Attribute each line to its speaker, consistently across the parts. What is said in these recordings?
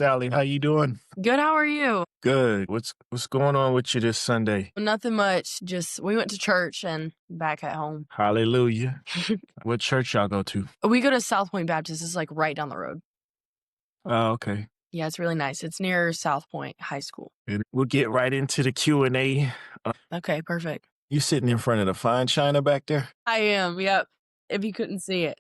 Speaker 1: Sally. How you doing?
Speaker 2: Good, how are you?
Speaker 1: Good. What's going on with you this Sunday?
Speaker 2: Nothing much. Just we went to church and back at home.
Speaker 1: Hallelujah. What church y'all go to?
Speaker 2: We go to South Point Baptist. It's like right down the road.
Speaker 1: Oh, okay.
Speaker 2: Yeah, it's really nice. It's near South Point High School.
Speaker 1: And we'll get right into the Q&A.
Speaker 2: Okay, perfect.
Speaker 1: You sitting in front of the fine china back there?
Speaker 2: I am, yep. If you couldn't see it.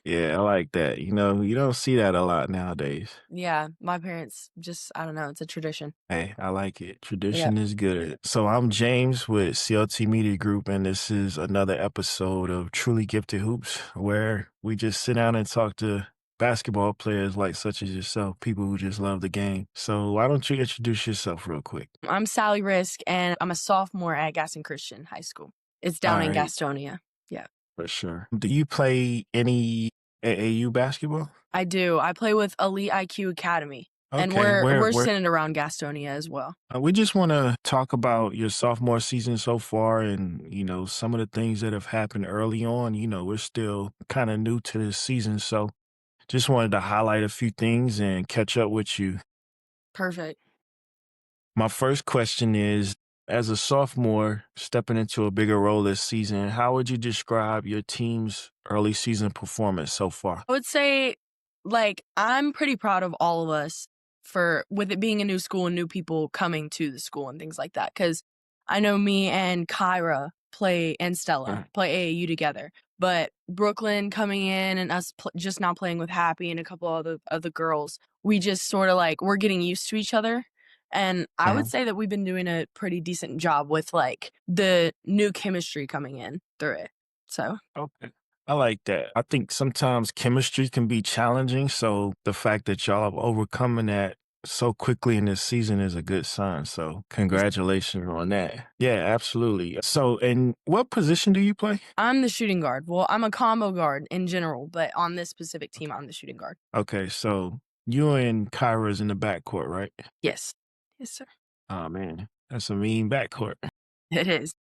Speaker 1: Yeah, I like that. You don't see that a lot nowadays.
Speaker 2: Yeah, my parents I don't know, it's a tradition.
Speaker 1: Hey, I like it. Tradition is good. So I'm James with CLT Media Group, and this is another episode of Truly Gifted Hoops, where we just sit down and talk to basketball players like such as yourself, people who just love the game. So why don't you introduce yourself real quick?
Speaker 2: I'm Sally Risk, and I'm a sophomore at Gaston Christian High School. It's down in
Speaker 1: All right.
Speaker 2: Gastonia. Yeah.
Speaker 1: For sure. Do you play any AAU basketball?
Speaker 2: I do. I play with Elite IQ Academy. And
Speaker 1: Okay,
Speaker 2: we're centered around Gastonia as well.
Speaker 1: We just want to talk about your sophomore season so far and, some of the things that have happened early on. We're still kind of new to this season, so just wanted to highlight a few things and catch up with you.
Speaker 2: Perfect.
Speaker 1: My first question is, as a sophomore stepping into a bigger role this season, how would you describe your team's early season performance so far?
Speaker 2: I would say, I'm pretty proud of all of us with it being a new school and new people coming to the school and things like that. Because I know me and Kyra and Stella play AAU together. But Brooklyn coming in and us just now playing with Happy and a couple other girls, we just sort of we're getting used to each other. And I would say that we've been doing a pretty decent job with the new chemistry coming in through it. So.
Speaker 1: Okay. I like that. I think sometimes chemistry can be challenging. So the fact that y'all have overcoming that so quickly in this season is a good sign. So congratulations on that. Yeah, absolutely. So, and what position do you play?
Speaker 2: I'm the shooting guard. Well, I'm a combo guard in general, but on this specific team, I'm the shooting guard.
Speaker 1: Okay, so you and Kyra's in the backcourt, right?
Speaker 2: Yes. Yes, sir.
Speaker 1: Oh, man, that's a mean backcourt.
Speaker 2: It is.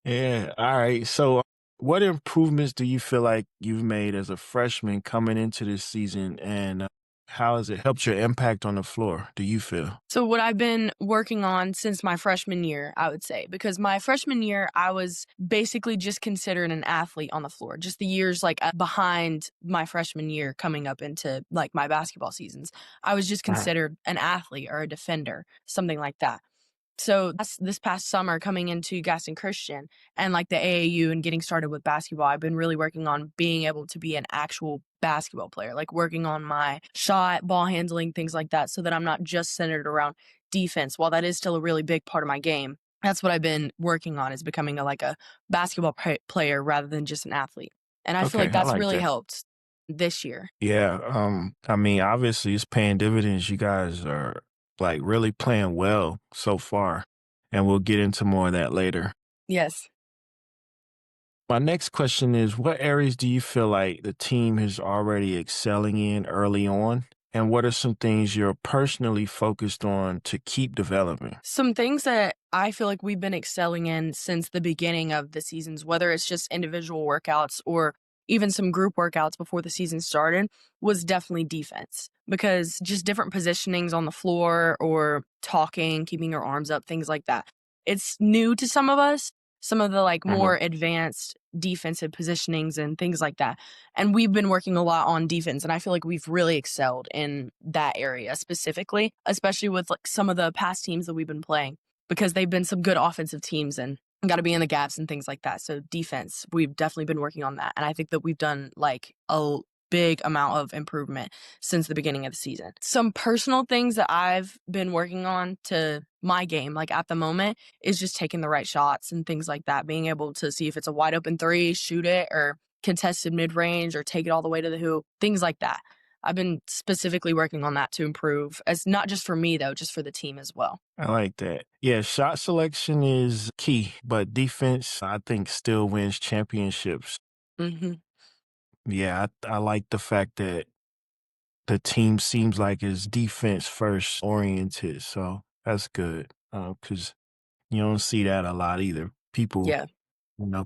Speaker 1: Yeah, all right. So what improvements do you feel like you've made as a freshman coming into this season, and how has it helped your impact on the floor, do you feel?
Speaker 2: So what I've been working on since my freshman year, I would say, because my freshman year, I was basically just considered an athlete on the floor. Just the years behind my freshman year coming up into my basketball seasons, I was just considered an athlete or a defender, something like that. So this past summer coming into Gaston Christian and the AAU and getting started with basketball, I've been really working on being able to be an actual basketball player, working on my shot, ball handling, things like that, so that I'm not just centered around defense. While that is still a really big part of my game, that's what I've been working on, is becoming a basketball player rather than just an athlete. And I feel like that's really helped this year.
Speaker 1: Yeah. I mean, obviously it's paying dividends. You guys are really playing well so far, and we'll get into more of that later.
Speaker 2: Yes.
Speaker 1: My next question is, what areas do you feel like the team is already excelling in early on? And what are some things you're personally focused on to keep developing?
Speaker 2: Some things that I feel like we've been excelling in since the beginning of the seasons, whether it's just individual workouts or even some group workouts before the season started, was definitely defense. Because just different positionings on the floor or talking, keeping your arms up, things like that. It's new to some of us, some of the more advanced defensive positionings and things like that. And we've been working a lot on defense, and I feel like we've really excelled in that area specifically, especially with some of the past teams that we've been playing, because they've been some good offensive teams and got to be in the gaps and things like that. So defense, we've definitely been working on that. And I think that we've done a big amount of improvement since the beginning of the season. Some personal things that I've been working on to my game, at the moment, is just taking the right shots and things like that. Being able to see if it's a wide open three, shoot it, or contested mid-range, or take it all the way to the hoop, things like that. I've been specifically working on that to improve, as not just for me though, just for the team as well.
Speaker 1: I like that. Yeah, shot selection is key, but defense, I think, still wins championships.
Speaker 2: Mm-hmm.
Speaker 1: Yeah, I like the fact that the team seems like it's defense first oriented. So that's good, because you don't see that a lot either. People,
Speaker 2: Yeah.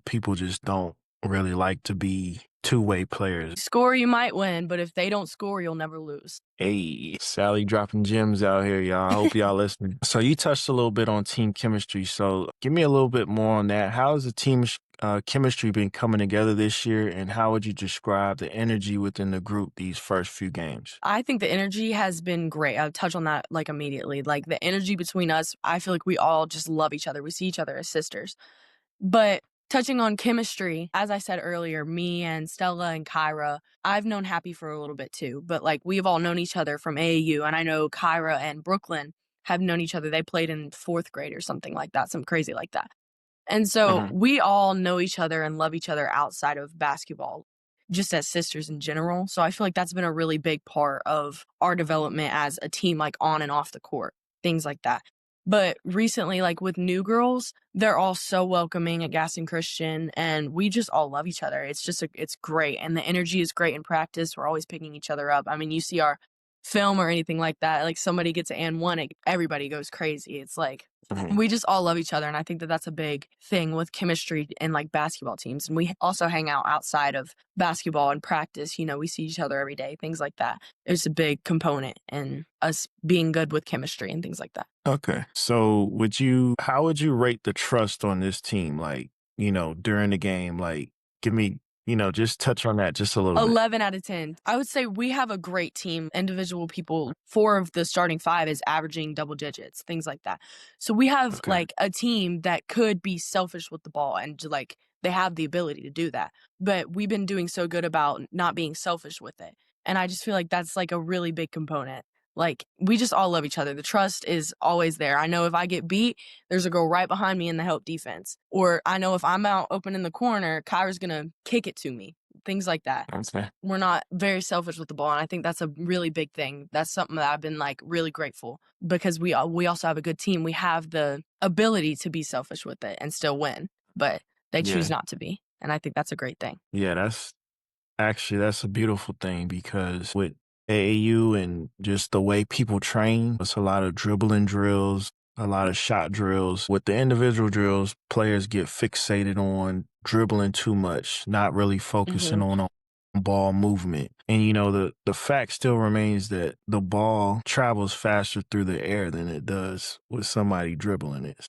Speaker 1: people just don't really like to be two-way players.
Speaker 2: Score, you might win, but if they don't score, you'll never lose.
Speaker 1: Hey, Sally dropping gems out here, y'all. I hope y'all listening. So you touched a little bit on team chemistry. So give me a little bit more on that. How has the team chemistry been coming together this year, and how would you describe the energy within the group these first few games?
Speaker 2: I think the energy has been great. I'll touch on that like immediately. Like the energy between us, I feel like we all just love each other. We see each other as sisters. But touching on chemistry, as I said earlier, me and Stella and Kyra, I've known Happy for a little bit too, but like we've all known each other from AAU, and I know Kyra and Brooklyn have known each other. They played in 4th grade or something like that, something crazy like that. And so
Speaker 1: Mhm.
Speaker 2: we all know each other and love each other outside of basketball, just as sisters in general. So I feel like that's been a really big part of our development as a team, like on and off the court, things like that. But recently, like with new girls, they're all so welcoming at Gaston Christian, and we just all love each other. It's just, it's great. And the energy is great in practice. We're always picking each other up. I mean, you see our film or anything like that, like somebody gets an and one, everybody goes crazy. It's like,
Speaker 1: Mhm.
Speaker 2: we just all love each other, and I think that that's a big thing with chemistry in like basketball teams. And we also hang out outside of basketball and practice. You know, we see each other every day, things like that. It's a big component in us being good with chemistry and things like that.
Speaker 1: Okay. So how would you rate the trust on this team? Like, during the game, like give me, just touch on that just a little bit.
Speaker 2: 11 out of 10. I would say we have a great team. Individual people, 4 of the starting 5 is averaging double digits, things like that. So we have
Speaker 1: Okay.
Speaker 2: like a team that could be selfish with the ball, and like they have the ability to do that. But we've been doing so good about not being selfish with it. And I just feel like that's like a really big component. Like we just all love each other. The trust is always there. I know if I get beat, there's a girl right behind me in the help defense. Or I know if I'm out open in the corner, Kyra's going to kick it to me. Things like that.
Speaker 1: Okay.
Speaker 2: We're not very selfish with the ball, and I think that's a really big thing. That's something that I've been like really grateful, because we also have a good team. We have the ability to be selfish with it and still win, but they choose
Speaker 1: Yeah.
Speaker 2: not to be, and I think that's a great thing.
Speaker 1: Yeah, that's a beautiful thing because with AAU and just the way people train, it's a lot of dribbling drills, a lot of shot drills. With the individual drills, players get fixated on dribbling too much, not really focusing on ball movement. And the fact still remains that the ball travels faster through the air than it does with somebody dribbling it.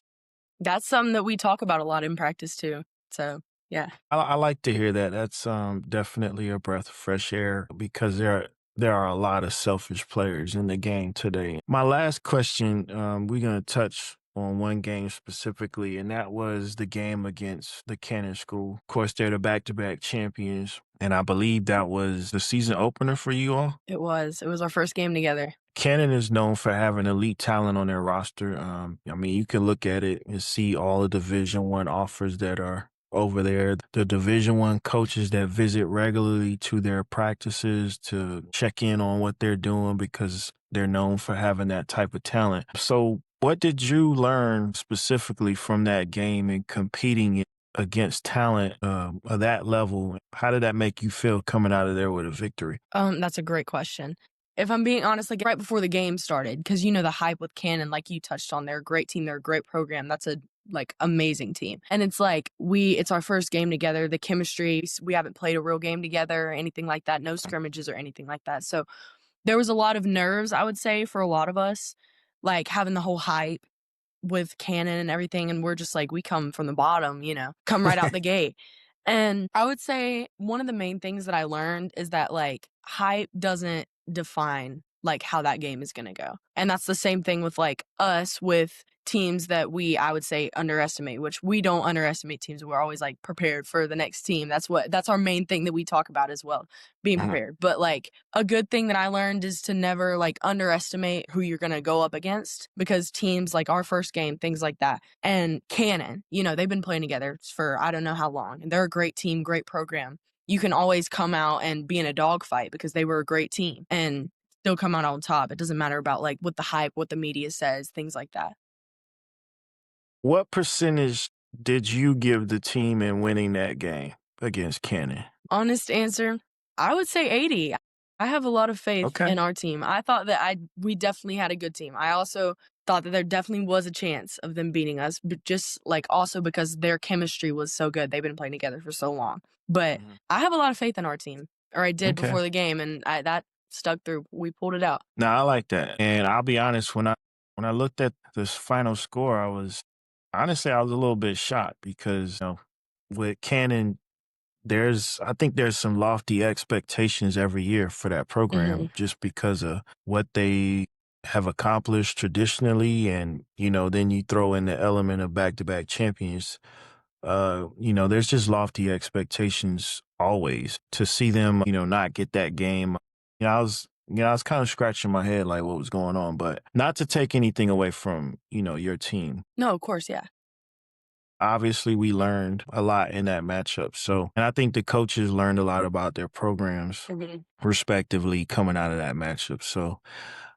Speaker 2: That's something that we talk about a lot in practice too. So yeah.
Speaker 1: I like to hear that. That's definitely a breath of fresh air because there are a lot of selfish players in the game today. My last question, we're gonna touch on one game specifically, and that was the game against the Cannon School. Of course, they're the back-to-back champions, and I believe that was the season opener for you all.
Speaker 2: It was our first game together.
Speaker 1: Cannon is known for having elite talent on their roster. I mean, you can look at it and see all the Division One offers that are over there. The Division One coaches that visit regularly to their practices to check in on what they're doing because they're known for having that type of talent. So, what did you learn specifically from that game and competing against talent of that level? How did that make you feel coming out of there with a victory?
Speaker 2: That's a great question. If I'm being honest, like right before the game started, because the hype with Cannon, like you touched on, they're a great team, they're a great program. That's a like amazing team. And it's like it's our first game together. The chemistry, we haven't played a real game together or anything like that, no scrimmages or anything like that. So there was a lot of nerves, I would say, for a lot of us, like having the whole hype with Cannon and everything. And we're just like, we come from the bottom, come right out the gate. And I would say one of the main things that I learned is that like hype doesn't define like how that game is going to go. And that's the same thing with like us with teams that I would say underestimate, which we don't underestimate teams. We're always like prepared for the next team. That's our main thing that we talk about as well, being prepared. But like a good thing that I learned is to never like underestimate who you're going to go up against, because teams like our first game, things like that, and Cannon, they've been playing together for I don't know how long, and they're a great team, great program. You can always come out and be in a dogfight because they were a great team and still come out on top. It doesn't matter about like what the hype, what the media says, things like that.
Speaker 1: What percentage did you give the team in winning that game against Cannon?
Speaker 2: Honest answer, I would say 80. I have a lot of faith
Speaker 1: Okay.
Speaker 2: in our team. I thought that we definitely had a good team. I also thought that there definitely was a chance of them beating us, but just like also because their chemistry was so good. They've been playing together for so long. But
Speaker 1: Mhm.
Speaker 2: I have a lot of faith in our team, or I did
Speaker 1: Okay.
Speaker 2: before the game, and that stuck through. We pulled it out.
Speaker 1: No, I like that. And I'll be honest, when I looked at this final score, I was a little bit shocked because with Cannon, I think there's some lofty expectations every year for that
Speaker 2: Hmm.
Speaker 1: program just because of what they have accomplished traditionally, and then you throw in the element of back-to-back champions. There's just lofty expectations always. To see them, not get that game, I was kind of scratching my head like what was going on, but not to take anything away from, your team.
Speaker 2: No, of course, yeah.
Speaker 1: Obviously, we learned a lot in that matchup. So, and I think the coaches learned a lot about their programs
Speaker 2: Mhm.
Speaker 1: respectively coming out of that matchup. So,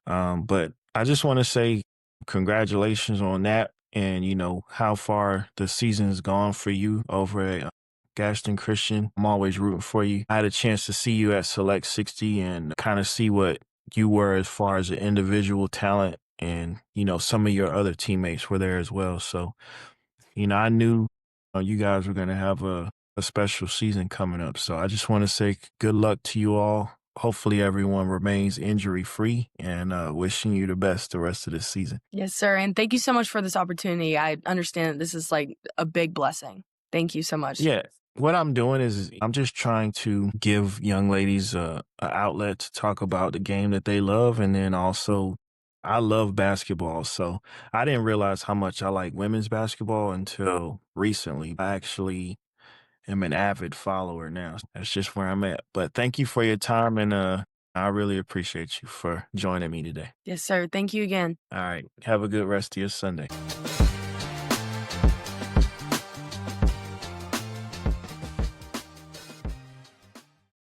Speaker 1: but I just want to say congratulations on that, and how far the season's gone for you over at Gaston Christian. I'm always rooting for you. I had a chance to see you at Select 60 and kind of see what you were as far as an individual talent, and some of your other teammates were there as well. So I knew you guys were going to have a special season coming up. So I just want to say good luck to you all. Hopefully everyone remains injury free, and wishing you the best the rest of this season.
Speaker 2: Yes, sir. And thank you so much for this opportunity. I understand that this is like a big blessing. Thank you so much.
Speaker 1: Yeah. What I'm doing is I'm just trying to give young ladies a outlet to talk about the game that they love. And then also, I love basketball. So I didn't realize how much I like women's basketball until recently. I actually am an avid follower now. That's just where I'm at. But thank you for your time, and I really appreciate you for joining me today.
Speaker 2: Yes, sir. Thank you again.
Speaker 1: All right. Have a good rest of your Sunday.